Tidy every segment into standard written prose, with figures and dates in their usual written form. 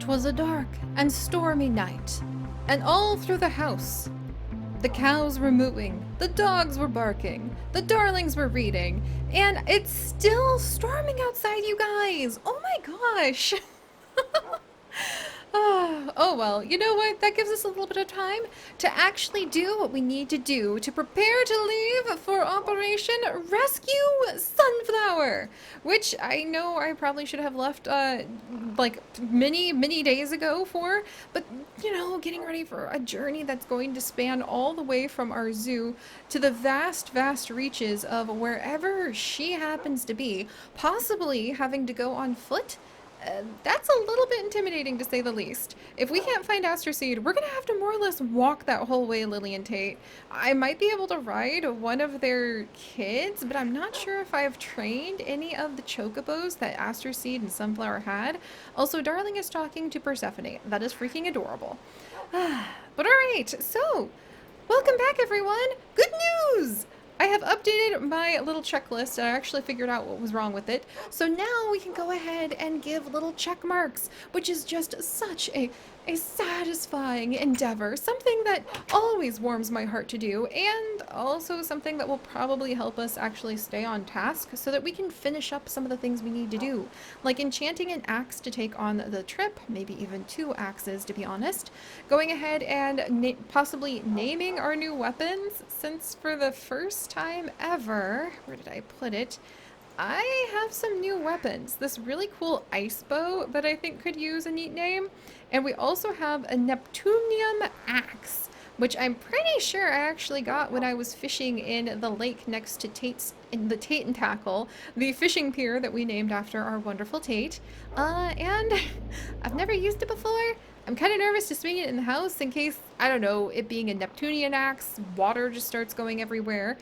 'Twas a dark and stormy night, and all through the house the cows were mooing, the dogs were barking, the darlings were reading, and it's still storming outside, you guys! Oh my gosh! Oh well, you know what? That gives us a little bit of time to actually do what we need to do to prepare to leave for Operation Rescue Sunflower, which I know I probably should have left like many days ago for, but you know, getting ready for a journey that's going to span all the way from our zoo to the vast reaches of wherever she happens to be, possibly having to go on foot. That's a little bit intimidating to say the least. If we can't find Aster Seed, we're gonna have to more or less walk that whole way, Lily and Tate. I might be able to ride one of their kids, but I'm not sure if I've trained any of the chocobos that Aster Seed and Sunflower had. Also, Darling is talking to Persephone. That is freaking adorable. But alright, so, welcome back everyone! Good news! I have updated my little checklist and I actually figured out what was wrong with it. So now we can go ahead and give little check marks, which is just such a satisfying endeavor. Something that always warms my heart to do, and also something that will probably help us actually stay on task so that we can finish up some of the things we need to do. Like enchanting an axe to take on the trip, maybe even 2 axes to be honest. Going ahead and possibly naming our new weapons, since for the first time ever, where did I put it? I have some new weapons. This really cool ice bow that I think could use a neat name. And we also have a Neptunium axe, which I'm pretty sure I actually got when I was fishing in the lake next to in the Tate and Tackle, the fishing pier that we named after our wonderful Tate. And I've never used it before. I'm kind of nervous to swing it in the house in case, I don't know, it being a Neptunian axe, water just starts going everywhere.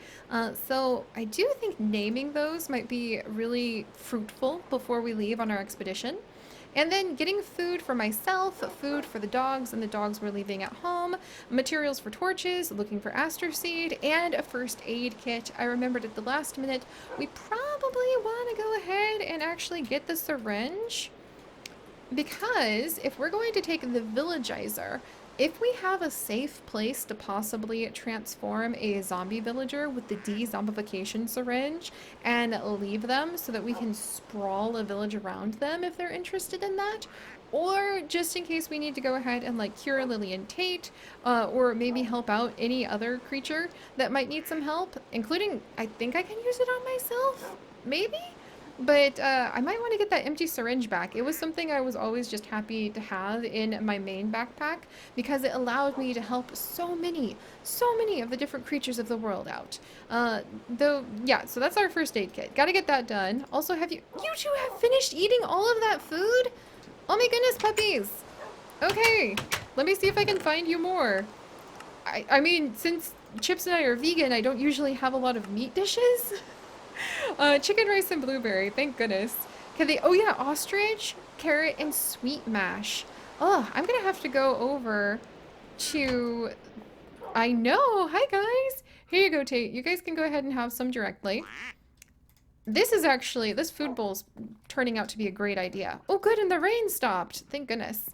So I do think naming those might be really fruitful before we leave on our expedition. And then getting food for myself, food for the dogs, and the dogs were leaving at home, materials for torches, looking for aster seed, and a first aid kit. I remembered at the last minute, we probably want to go ahead and actually get the syringe. Because if we're going to take the villagizer, if we have a safe place to possibly transform a zombie villager with the de-zombification syringe and leave them so that we can sprawl a village around them if they're interested in that, or just in case we need to go ahead and like cure Lily and Tate, or maybe help out any other creature that might need some help, including, I think I can use it on myself, maybe? But I might want to get that empty syringe back. It was something I was always just happy to have in my main backpack because it allowed me to help so many of the different creatures of the world out. Yeah, so that's our first aid kit. Gotta get that done. Also, you two have finished eating all of that food? Oh my goodness, puppies. Okay, let me see if I can find you more. I mean, since Chips and I are vegan, I don't usually have a lot of meat dishes. Chicken rice and blueberry, thank goodness. Can they, oh yeah, ostrich, carrot, and sweet mash. Oh, I'm gonna have to go over to, I know, hi guys. Here you go, Tate. You guys can go ahead and have some directly. This is actually, this food bowl's turning out to be a great idea. Oh good, and the rain stopped, thank goodness.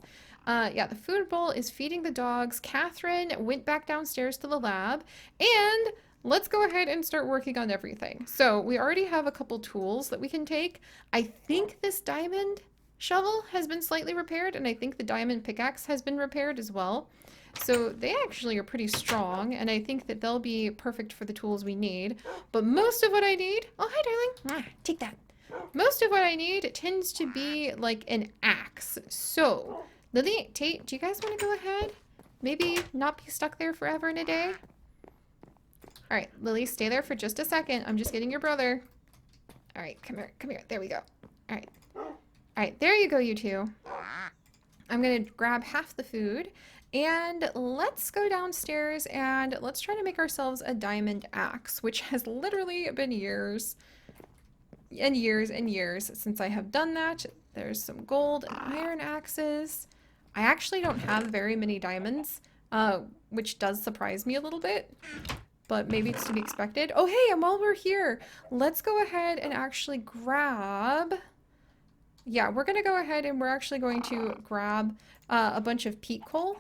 Yeah, the food bowl is feeding the dogs. Catherine went back downstairs to the lab, and let's go ahead and start working on everything. So we already have a couple tools that we can take. I think this diamond shovel has been slightly repaired, and I think the diamond pickaxe has been repaired as well. So they actually are pretty strong, and I think that they'll be perfect for the tools we need. But most of what I need, oh hi darling, take that. Most of what I need tends to be like an axe. So Lily, Tate, do you guys want to go ahead? Maybe not be stuck there forever and a day? All right, Lily, stay there for just a second. I'm just getting your brother. All right, come here. There we go. All right, there you go, you two. I'm gonna grab half the food, and let's go downstairs and let's try to make ourselves a diamond axe, which has literally been years and years since I have done that. There's some gold and iron axes. I actually don't have very many diamonds, which does surprise me a little bit. But maybe it's to be expected. Oh, hey, and while we're here, let's go ahead and actually grab yeah, we're gonna go ahead and we're actually going to grab a bunch of peat coal,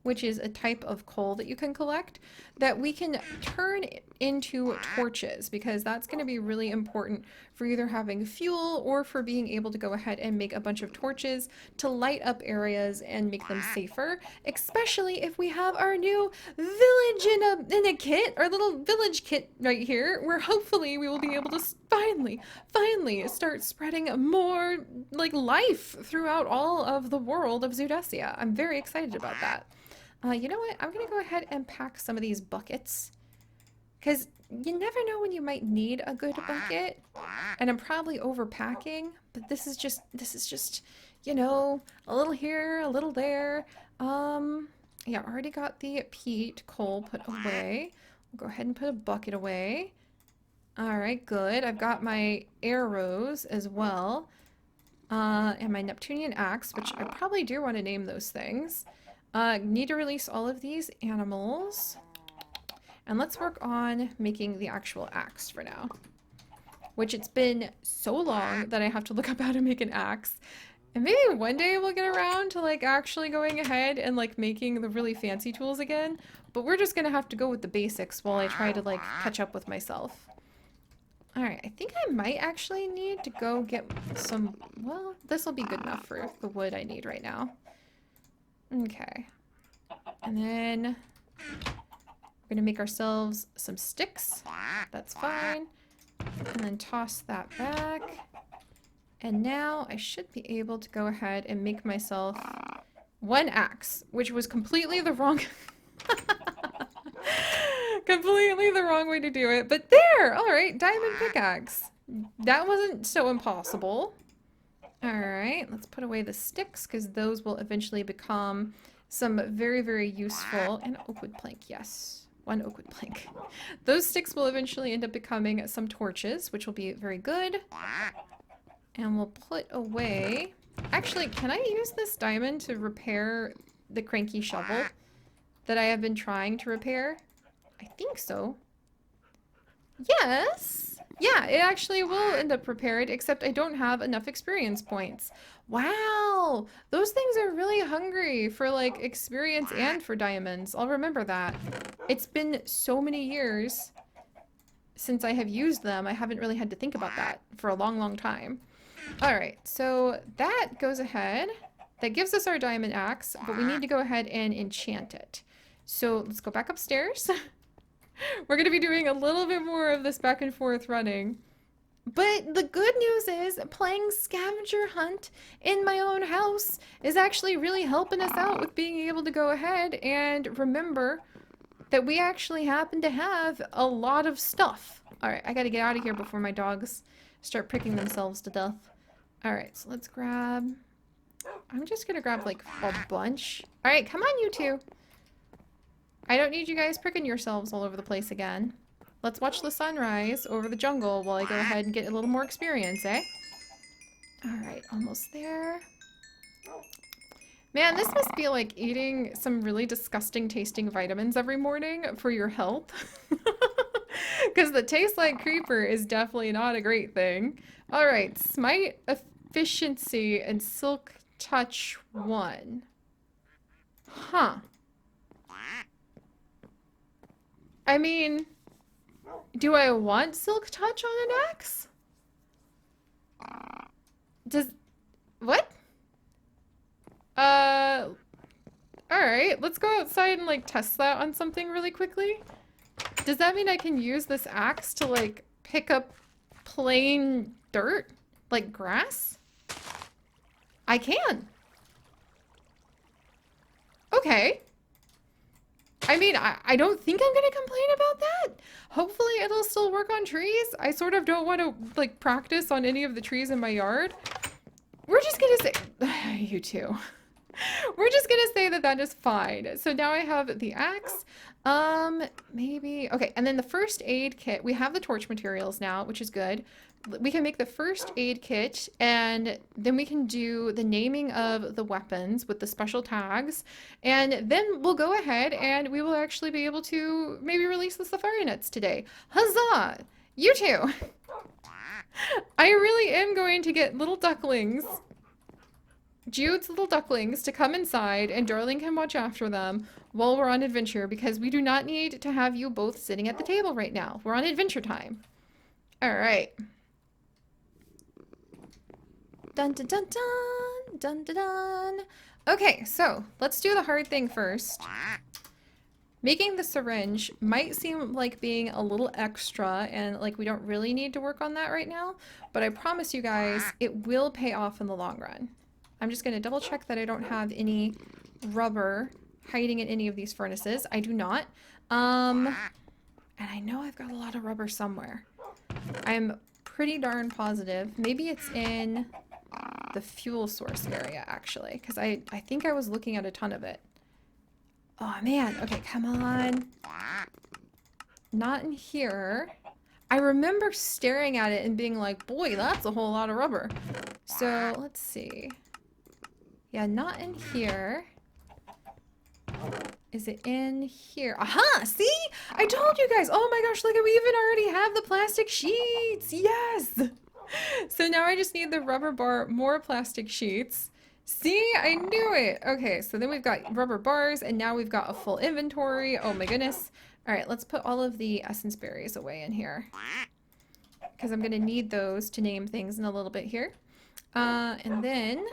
which is a type of coal that you can collect that we can turn into torches, because that's going to be really important for either having fuel or for being able to go ahead and make a bunch of torches to light up areas and make them safer, especially if we have our new village in a kit, our little village kit right here, where hopefully we will be able to finally start spreading more like life throughout all of the world of Zoodesia. I'm very excited about that. You know what? I'm going to go ahead and pack some of these buckets, because you never know when you might need a good bucket. And I'm probably overpacking, but this is just, you know, a little here, a little there. Yeah, I already got the peat coal put away. We'll go ahead and put a bucket away. All right, good. I've got my arrows as well. And my Neptunian axe, which I probably do want to name those things. Need to release all of these animals. And let's work on making the actual axe for now. Which it's been so long that I have to look up how to make an axe. And maybe one day we'll get around to like actually going ahead and like making the really fancy tools again. But we're just gonna have to go with the basics while I try to like catch up with myself. Alright, I think I might actually need to go get some, well, this will be good enough for the wood I need right now. Okay. And then we're going to make ourselves some sticks. That's fine. And then toss that back. And now I should be able to go ahead and make myself one axe, which was completely the wrong... completely the wrong way to do it. But there! Alright, diamond pickaxe. That wasn't so impossible. Alright, let's put away the sticks, because those will eventually become some very, very useful... And oak wood plank, yes. One oak wood plank. Those sticks will eventually end up becoming some torches, which will be very good. And we'll put away... Actually, can I use this diamond to repair the cranky shovel that I have been trying to repair? I think so. Yes! Yeah, it actually will end up repaired, except I don't have enough experience points. Wow! Those things are really hungry for, like, experience and for diamonds. I'll remember that. It's been so many years since I have used them. I haven't really had to think about that for a long, long time. Alright, so that goes ahead. That gives us our diamond axe, but we need to go ahead and enchant it. So let's go back upstairs. We're going to be doing a little bit more of this back and forth running. But the good news is playing scavenger hunt in my own house is actually really helping us out with being able to go ahead and remember that we actually happen to have a lot of stuff. Alright, I gotta get out of here before my dogs start pricking themselves to death. Alright, so let's grab... I'm just gonna grab like a bunch. Alright, come on you two. I don't need you guys pricking yourselves all over the place again. Let's watch the sunrise over the jungle while I go ahead and get a little more experience, eh? Alright, almost there. Man, this must be like eating some really disgusting tasting vitamins every morning for your health. Because the taste like creeper is definitely not a great thing. Alright, smite, efficiency, and silk touch 1. Huh. I mean, do I want silk touch on an axe? Does... What? Alright, let's go outside and, like, test that on something really quickly. Does that mean I can use this axe to, like, pick up plain dirt? Like grass? I can. Okay. I mean, I don't think I'm gonna complain about that. Hopefully it'll still work on trees. I sort of don't want to, like, practice on any of the trees in my yard. We're just gonna say... You two. We're just gonna say that that is fine. So now I have the axe. Maybe... Okay, and then the first aid kit. We have the torch materials now, which is good. We can make the first aid kit, and then we can do the naming of the weapons with the special tags, and then we'll go ahead and we will actually be able to maybe release the safari nets today. Huzzah! You two. I really am going to get little ducklings, Jude's little ducklings, to come inside, and Darling can watch after them while we're on adventure, because we do not need to have you both sitting at the table right now. We're on adventure time. All right. Dun dun dun dun dun dun dun. Okay, so let's do the hard thing first. Making the syringe might seem like being a little extra and like we don't really need to work on that right now, but I promise you guys it will pay off in the long run. I'm just going to double check that I don't have any rubber hiding in any of these furnaces. I do not. And I know I've got a lot of rubber somewhere. I'm pretty darn positive. Maybe it's in the fuel source area, actually, because I think I was looking at a ton of it. Oh, man. Okay, come on. Not in here. I remember staring at it and being like, boy, that's a whole lot of rubber. So, let's see. Yeah, not in here. Is it in here? Aha! See? I told you guys! Oh my gosh, look, we even already have the plastic sheets! Yes! So now I just need the rubber bar, more plastic sheets. See? I knew it! Okay, so then we've got rubber bars, and now we've got a full inventory. Oh my goodness. Alright, let's put all of the essence berries away in here, because I'm going to need those to name things in a little bit here. And then...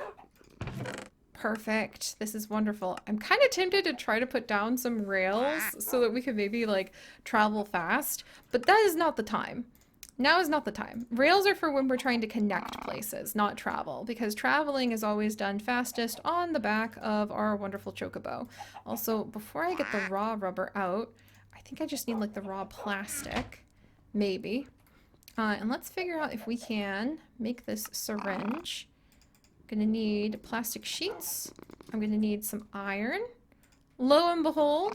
Perfect. This is wonderful. I'm kind of tempted to try to put down some rails so that we could maybe like travel fast, but that is not the time. Now is not the time. Rails are for when we're trying to connect places, not travel, because traveling is always done fastest on the back of our wonderful chocobo. Also, before I get the raw rubber out, I think I just need like the raw plastic, maybe. And let's figure out if we can make this syringe. Gonna need plastic sheets. I'm gonna need some iron. Lo and behold,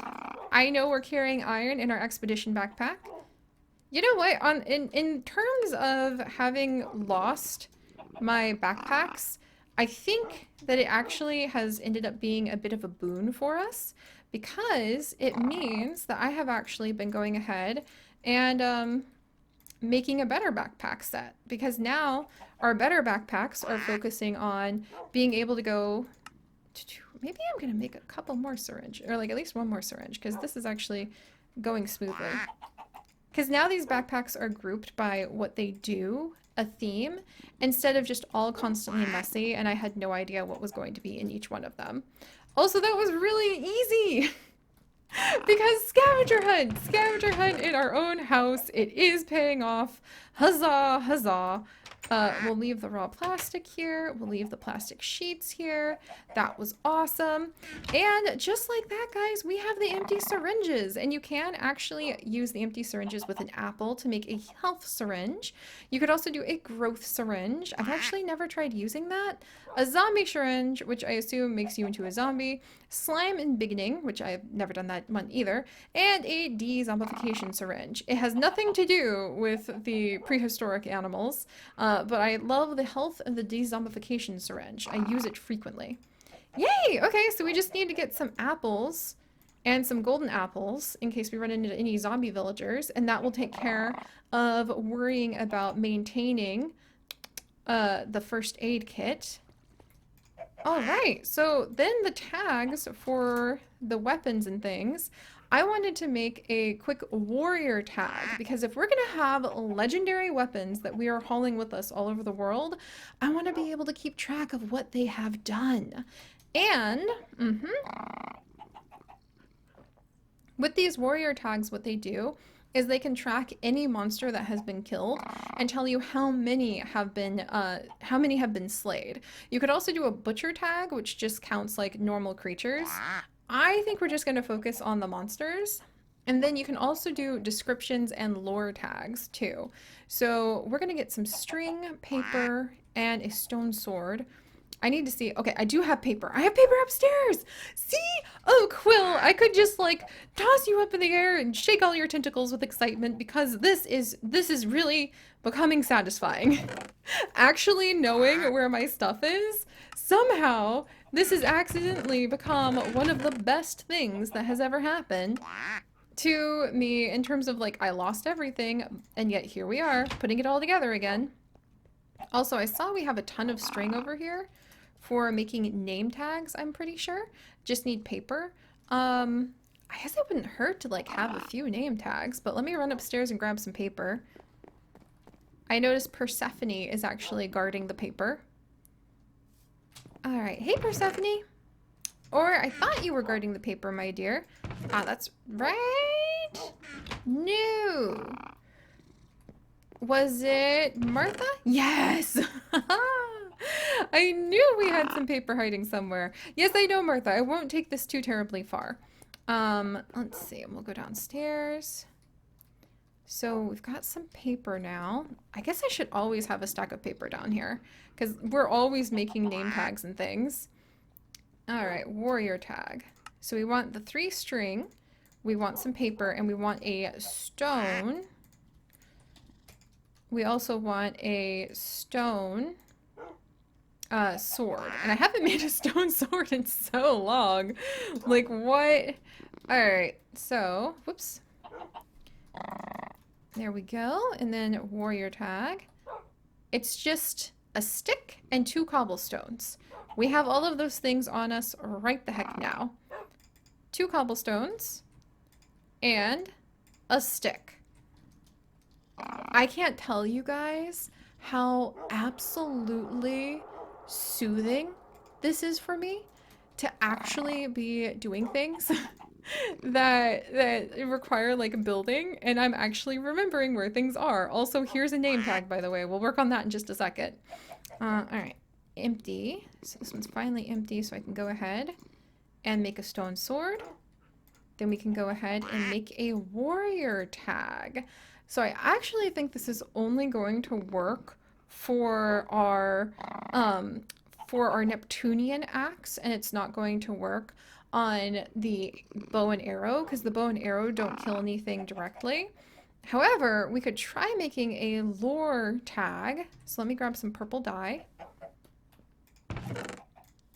I know we're carrying iron in our expedition backpack. You know what? In terms of having lost my backpacks, I think that it actually has ended up being a bit of a boon for us, because it means that I have actually been going ahead and making a better backpack set, because now our better backpacks are focusing on being able to go to, maybe I'm gonna make a couple more syringe, or like at least one more syringe, because this is actually going smoothly, because now these backpacks are grouped by what they do, a theme, instead of just all constantly messy, and I had no idea what was going to be in each one of them. Also, that was really easy. Because scavenger hunt in our own house, it is paying off. Huzzah, huzzah. We'll leave the raw plastic here. We'll leave the plastic sheets here. That was awesome. And just like that, guys, we have the empty syringes. And you can actually use the empty syringes with an apple to make a health syringe. You could also do a growth syringe. I've actually never tried using that. A zombie syringe, which I assume makes you into a zombie. Slime and beginning, which I've never done that one either. And a de-zombification syringe. It has nothing to do with the prehistoric animals, but I love the health of the de-zombification syringe. I use it frequently. Yay! Okay, so we just need to get some apples and some golden apples in case we run into any zombie villagers, and that will take care of worrying about maintaining the first aid kit. Alright, so then the tags for the weapons and things, I wanted to make a quick warrior tag, because if we're going to have legendary weapons that we are hauling with us all over the world, I want to be able to keep track of what they have done. And, with these warrior tags, what they do is they can track any monster that has been killed and tell you how many have been slayed. You could also do a butcher tag, which just counts like normal creatures. I think we're just going to focus on the monsters. And then you can also do descriptions and lore tags too. So we're going to get some string, paper, and a stone sword. I need to see. Okay, I do have paper. I have paper upstairs. See? Oh, Quill, I could just like toss you up in the air and shake all your tentacles with excitement, because this is really becoming satisfying. Actually knowing where my stuff is, somehow this has accidentally become one of the best things that has ever happened to me in terms of like I lost everything and yet here we are putting it all together again. Also, I saw we have a ton of string over here for making name tags, I'm pretty sure. Just need paper. I guess it wouldn't hurt to like have a few name tags, but let me run upstairs and grab some paper. I noticed Persephone is actually guarding the paper. All right, hey Persephone. Or I thought you were guarding the paper, my dear. Ah, that's right. No. Was it Martha? Yes. I knew we had some paper hiding somewhere. Yes, I know, Martha. I won't take this too terribly far. Let's see. We'll go downstairs. So we've got some paper now. I guess I should always have a stack of paper down here because we're always making name tags and things. All right, warrior tag. So we want the 3 string, we want some paper, and we want a stone. We also want a stone sword. And I haven't made a stone sword in so long. Like, what? All right, so, whoops. There we go. And then warrior tag. It's just a stick and 2 cobblestones. We have all of those things on us right the heck now. 2 cobblestones and a stick. I can't tell you guys how absolutely soothing this is for me to actually be doing things that require like building, and I'm actually remembering where things are. Also, here's a name tag, by the way. We'll work on that in just a second. All right. Empty. So this one's finally empty, so I can go ahead and make a stone sword. Then we can go ahead and make a warrior tag. So I actually think this is only going to work for our Neptunian axe, and it's not going to work on the bow and arrow because the bow and arrow don't kill anything directly. However, we could try making a lore tag. So let me grab some purple dye.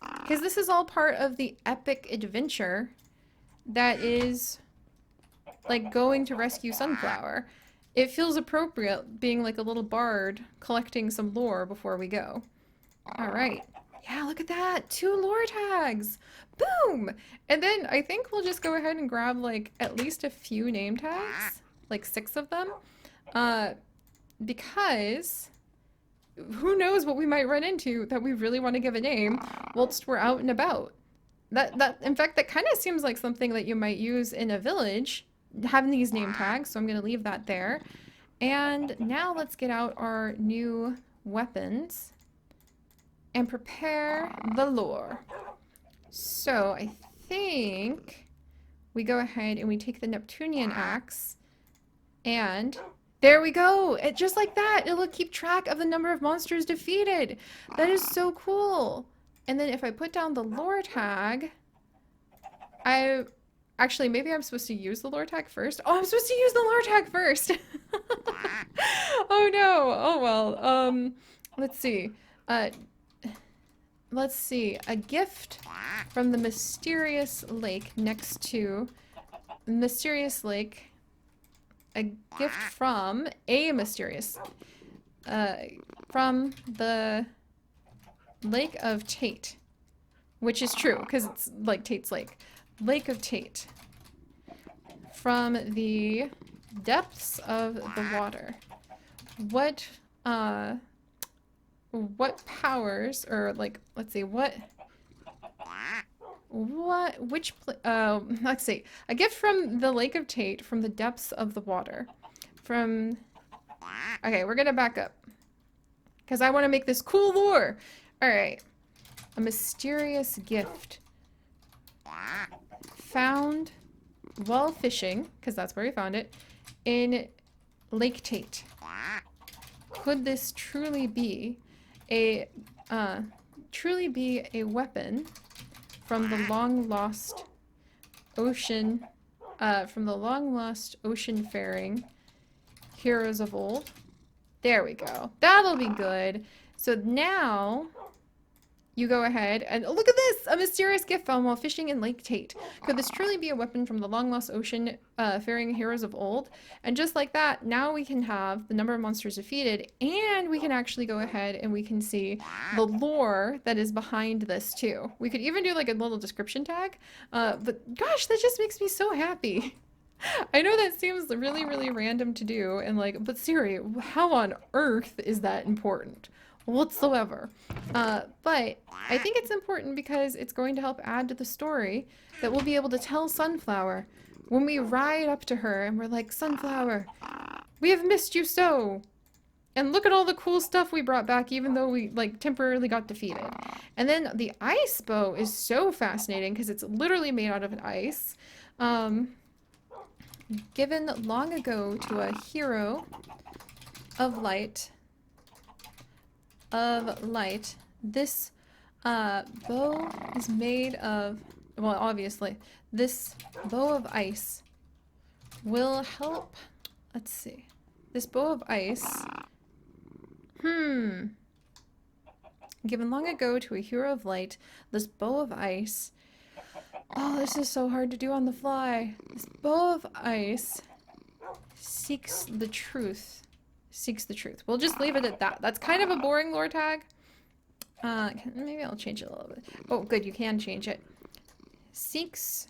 Because this is all part of the epic adventure that is like going to rescue Sunflower. It feels appropriate being like a little bard collecting some lore before we go. All right. Yeah, look at that. 2 lore tags. Boom. And then I think we'll just go ahead and grab like at least a few name tags, like 6 of them, because who knows what we might run into that we really want to give a name whilst we're out and about. In fact, that kind of seems like something that you might use in a village, having these name tags, so I'm going to leave that there. And now let's get out our new weapons and prepare the lore. So I think we go ahead and we take the Neptunian axe, and there we go. It just like that. It'll keep track of the number of monsters defeated. That is so cool. And then if I put down the lore tag, actually, maybe I'm supposed to use the lore tag first. Oh, I'm supposed to use the lore tag first. Oh no. Oh well. Let's see. Let's see. A gift from the mysterious lake next to mysterious lake. A gift from a mysterious from the Lake of Tate, which is true because it's like Tate's Lake. Lake of Tate. From the depths of the water. What powers, or like, let's see, let's see, a gift from the Lake of Tate from the depths of the water. Okay, we're gonna back up because I want to make this cool lore. All right, a mysterious gift found while fishing, because that's where we found it, in Lake Tate. Could this truly be a weapon from the long lost ocean, ocean-faring heroes of old? There we go. That'll be good. So now you go ahead and look at this! A mysterious gift found while fishing in Lake Tate. Could this truly be a weapon from the long-lost ocean faring heroes of old? And just like that, now we can have the number of monsters defeated, and we can actually go ahead and we can see the lore that is behind this too. We could even do like a little description tag, but gosh, that just makes me so happy. I know that seems really, really random to do, and like, but Siri, how on earth is that important? Whatsoever. But I think it's important because it's going to help add to the story that we'll be able to tell Sunflower when we ride up to her and we're like, Sunflower, we have missed you so. And look at all the cool stuff we brought back even though we like temporarily got defeated. And then the ice bow is so fascinating because it's literally made out of ice. Given long ago to a hero of light. This bow is made of, well, obviously, this bow of ice will help. Let's see. This bow of ice. Given long ago to a hero of light, this bow of ice. Oh, this is so hard to do on the fly. This bow of ice seeks the truth. Seeks the truth. We'll just leave it at that. That's kind of a boring lore tag. Maybe I'll change it a little bit. Oh, good. You can change it. Seeks.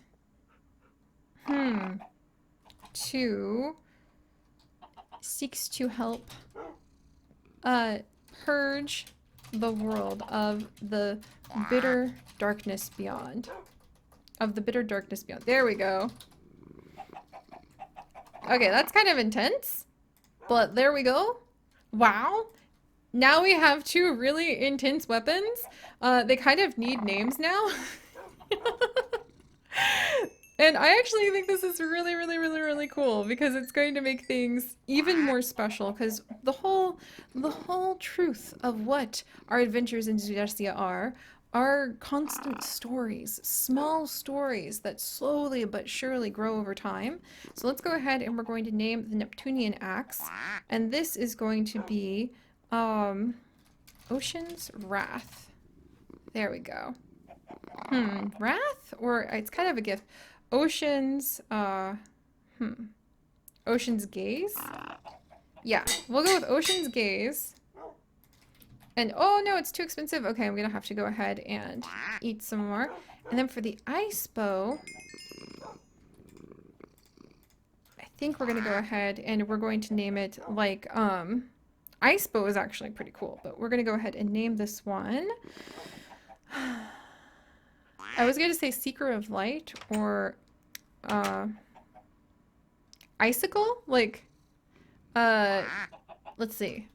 Seeks to help purge the world of the bitter darkness beyond. There we go. Okay, that's kind of intense. But there we go. Wow. Now we have two really intense weapons. They kind of need names now. And I actually think this is really, really, really, really cool because it's going to make things even more special because the whole truth of what our adventures in Zoodesia are constant stories, small stories that slowly but surely grow over time. So let's go ahead and we're going to name the Neptunian axe. And this is going to be Ocean's Wrath. There we go. Wrath? Or it's kind of a gift. Ocean's Ocean's Gaze? Yeah, we'll go with Ocean's Gaze. And oh no, it's too expensive. Okay, I'm gonna have to go ahead and eat some more. And then for the ice bow, I think we're gonna go ahead and we're going to name it like, ice bow is actually pretty cool, but we're gonna go ahead and name this one. I was gonna say Seeker of Light or, Icicle? Like, let's see.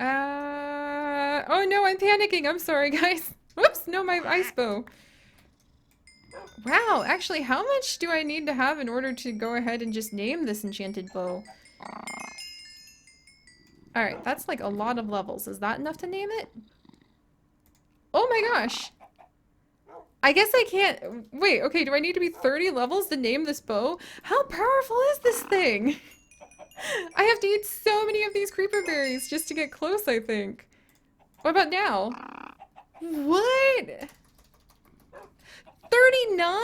Oh no, I'm panicking. I'm sorry, guys. Whoops, no, my ice bow. Wow, actually, how much do I need to have in order to go ahead and just name this enchanted bow? Alright, that's like a lot of levels. Is that enough to name it? Oh my gosh. I guess I can't... Wait, okay, do I need to be 30 levels to name this bow? How powerful is this thing? I have to eat so many of these creeper berries just to get close, I think. What about now? What? 39?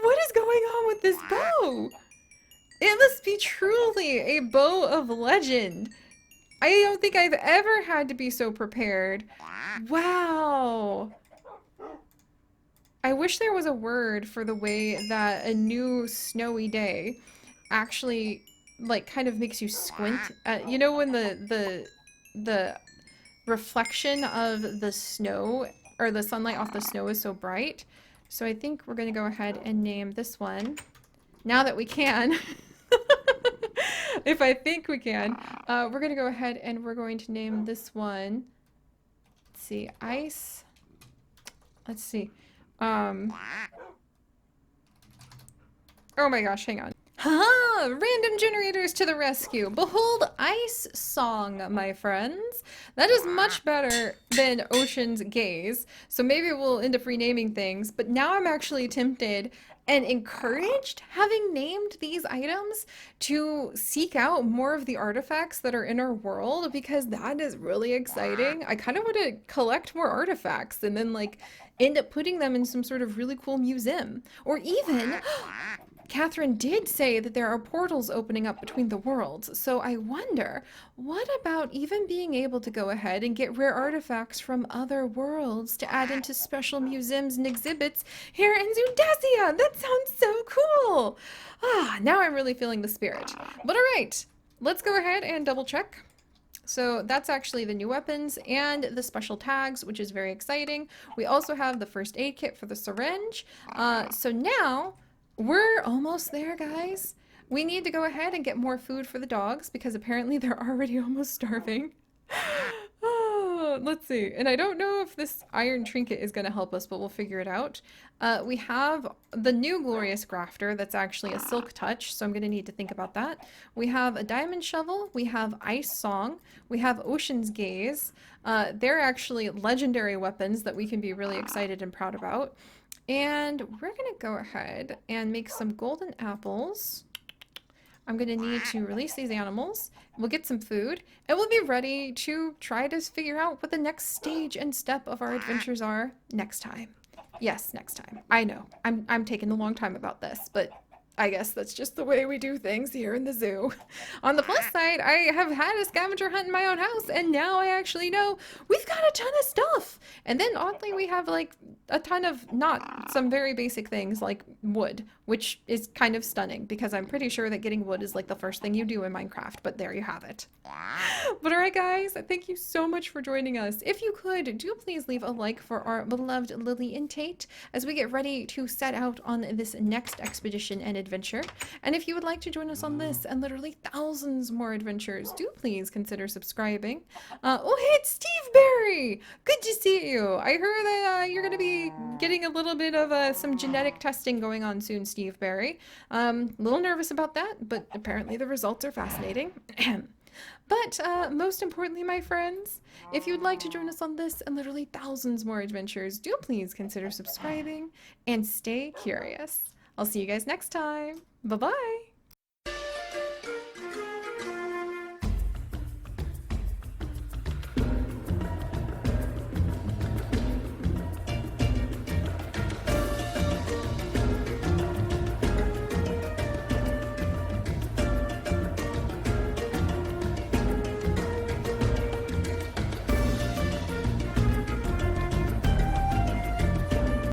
What is going on with this bow? It must be truly a bow of legend. I don't think I've ever had to be so prepared. Wow. I wish there was a word for the way that a new snowy day actually, like, kind of makes you squint. You know when the reflection of the snow, or the sunlight off the snow is so bright? So I think we're gonna go ahead and name this one, now that we can. If I think we can. We're gonna go ahead and we're going to name this one, let's see, ice, let's see, oh my gosh, hang on. Ha! Random generators to the rescue. Behold Ice Song, my friends. That is much better than Ocean's Gaze. So maybe we'll end up renaming things, but now I'm actually tempted and encouraged, having named these items, to seek out more of the artifacts that are in our world because that is really exciting. I kind of want to collect more artifacts and then like end up putting them in some sort of really cool museum. Or even Catherine did say that there are portals opening up between the worlds, so I wonder, what about even being able to go ahead and get rare artifacts from other worlds to add into special museums and exhibits here in Zoodesia? That sounds so cool! Ah, now I'm really feeling the spirit. But alright, let's go ahead and double check. So that's actually the new weapons and the special tags, which is very exciting. We also have the first aid kit for the syringe. So now we're almost there, guys. We need to go ahead and get more food for the dogs because apparently they're already almost starving. Oh, let's see. And I don't know if this iron trinket is going to help us, but we'll figure it out. We have the new glorious grafter that's actually a silk touch, so I'm going to need to think about that. We have a diamond shovel. We have ice song. We have ocean's gaze. They're actually legendary weapons that we can be really excited and proud about. And we're going to go ahead and make some golden apples. I'm going to need to release these animals. We'll get some food, and we'll be ready to try to figure out what the next stage and step of our adventures are next time. Yes, next time. I know. I'm taking a long time about this, but I guess that's just the way we do things here in the zoo. On the plus side, I have had a scavenger hunt in my own house, and now I actually know we've got a ton of stuff. And then oddly, we have like a ton of not some very basic things like wood, which is kind of stunning because I'm pretty sure that getting wood is like the first thing you do in Minecraft, but there you have it. But alright guys, thank you so much for joining us. If you could, do please leave a like for our beloved Lily and Tate as we get ready to set out on this next expedition and adventure. And if you would like to join us on this and literally thousands more adventures, do please consider subscribing. Oh hey, it's Steve Berry! Good to see you! I heard that you're going to be getting a little bit of some genetic testing going on soon, Steve Berry. A little nervous about that, but apparently the results are fascinating. But most importantly, my friends, if you'd like to join us on this and literally thousands more adventures, do please consider subscribing and stay curious. I'll see you guys next time. Bye-bye!